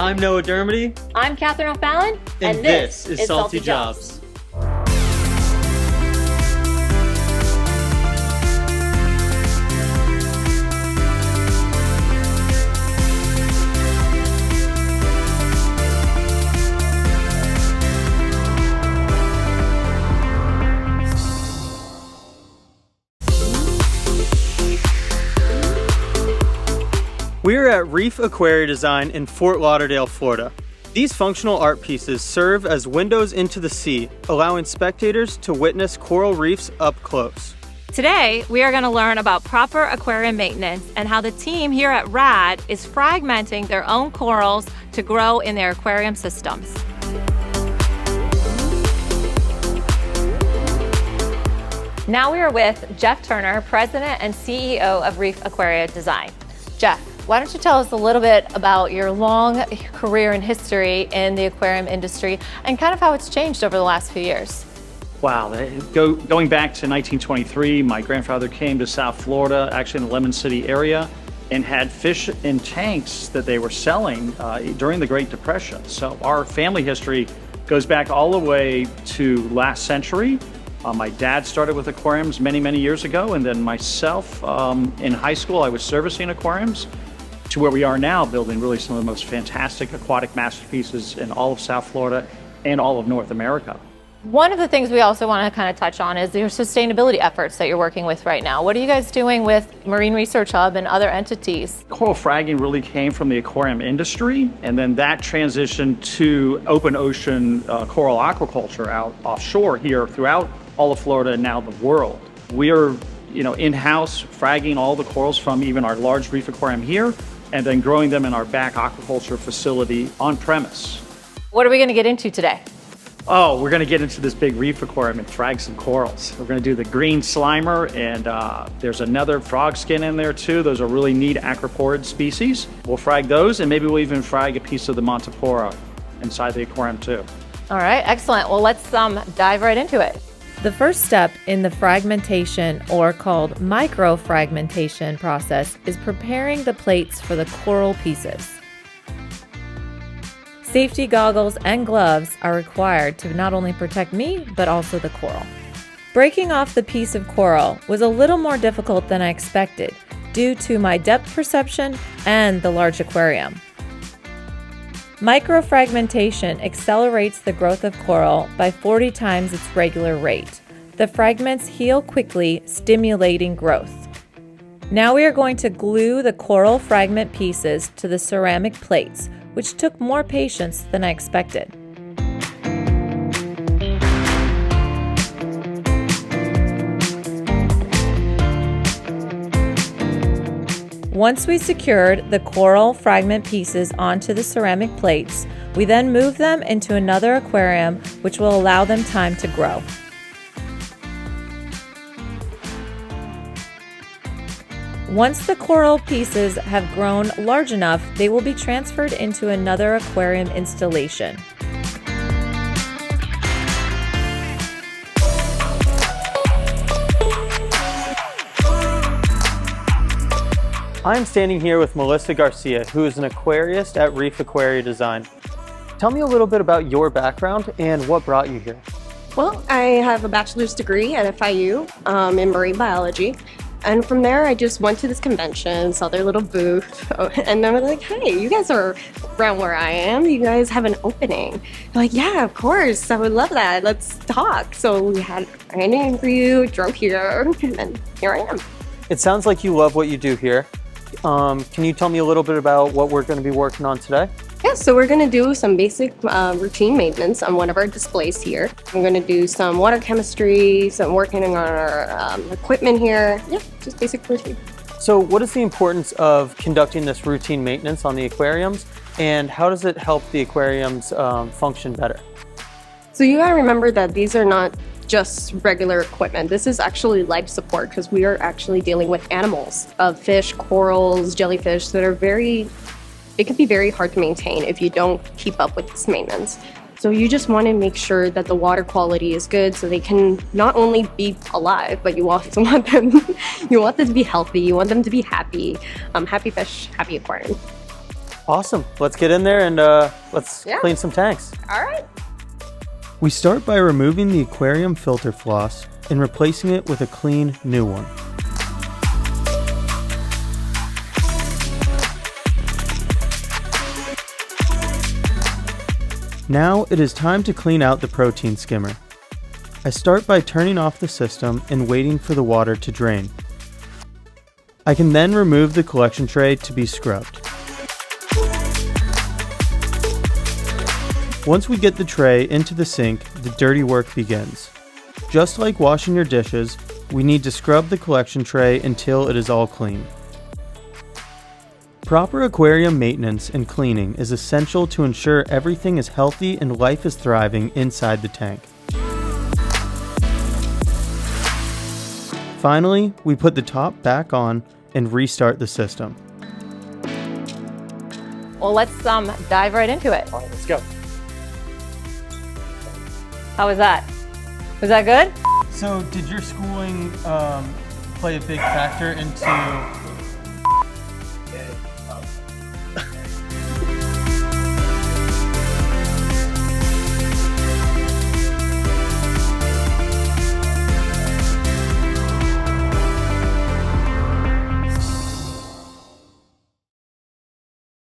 I'm Noah Dermody. I'm Katherine O'Fallon. And this is Salty Jobs. We're at Reef Aquaria Design in Fort Lauderdale, Florida. These functional art pieces serve as windows into the sea, allowing spectators to witness coral reefs up close. Today, we are going to learn about proper aquarium maintenance and how the team here at RAD is fragmenting their own corals to grow in their aquarium systems. Now we are with Jeff Turner, President and CEO of Reef Aquaria Design. Jeff, why don't you tell us a little bit about your long career and history in the aquarium industry and kind of how it's changed over the last few years? Wow, going back to 1923, my grandfather came to South Florida, actually in the Lemon City area, and had fish in tanks that they were selling during the Great Depression. So our family history goes back all the way to last century. My dad started with aquariums many, many years ago, and then myself in high school, I was servicing aquariums, to where we are now, building really some of the most fantastic aquatic masterpieces in all of South Florida and all of North America. One of the things we also want to kind of touch on is your sustainability efforts that you're working with right now. What are you guys doing with Marine Research Hub and other entities? Coral fragging really came from the aquarium industry, and then that transitioned to open ocean coral aquaculture out offshore here throughout all of Florida and now the world. We are, in-house fragging all the corals from even our large reef aquarium here, and then growing them in our back aquaculture facility on premise. What are we going to get into today? Oh, we're going to get into this big reef aquarium and frag some corals. We're going to do the green slimer, and there's another frog skin in there too. Those are really neat acroporid species. We'll frag those, and maybe we'll even frag a piece of the Montipora inside the aquarium too. All right, excellent. Well, let's dive right into it. The first step in the fragmentation, or called microfragmentation process, is preparing the plates for the coral pieces. Safety goggles and gloves are required to not only protect me, but also the coral. Breaking off the piece of coral was a little more difficult than I expected due to my depth perception and the large aquarium. Microfragmentation accelerates the growth of coral by 40 times its regular rate. The fragments heal quickly, stimulating growth. Now we are going to glue the coral fragment pieces to the ceramic plates, which took more patience than I expected. Once we secured the coral fragment pieces onto the ceramic plates, we then move them into another aquarium, which will allow them time to grow. Once the coral pieces have grown large enough, they will be transferred into another aquarium installation. I'm standing here with Melissa Garcia, who is an aquarist at Reef Aquaria Design. Tell me a little bit about your background and what brought you here. Well, I have a bachelor's degree at FIU in marine biology. And from there, I just went to this convention, saw their little booth, and I was like, hey, you guys are around where I am. You guys have an opening. They're like, yeah, of course. I would love that. Let's talk. So we had an interview, drove here, and here I am. It sounds like you love what you do here. Can you tell me a little bit about what we're going to be working on today? Yeah, so we're going to do some basic routine maintenance on one of our displays here. We're going to do some water chemistry, some working on our equipment here. Yeah, just basic routine. So what is the importance of conducting this routine maintenance on the aquariums, and how does it help the aquariums function better? So you got to remember that these are not just regular equipment. This is actually life support, because we are actually dealing with animals, fish, corals, jellyfish that are it can be very hard to maintain if you don't keep up with this maintenance. So you just want to make sure that the water quality is good so they can not only be alive, but you also want them, to be healthy, you want them to be happy. Happy fish, happy aquarium. Awesome. Let's get in there and let's clean some tanks. All right. We start by removing the aquarium filter floss and replacing it with a clean new one. Now it is time to clean out the protein skimmer. I start by turning off the system and waiting for the water to drain. I can then remove the collection tray to be scrubbed. Once we get the tray into the sink, the dirty work begins. Just like washing your dishes, we need to scrub the collection tray until it is all clean. Proper aquarium maintenance and cleaning is essential to ensure everything is healthy and life is thriving inside the tank. Finally, we put the top back on and restart the system. Well, let's dive right into it. All right, let's go. How was that? Was that good? So did your schooling play a big factor into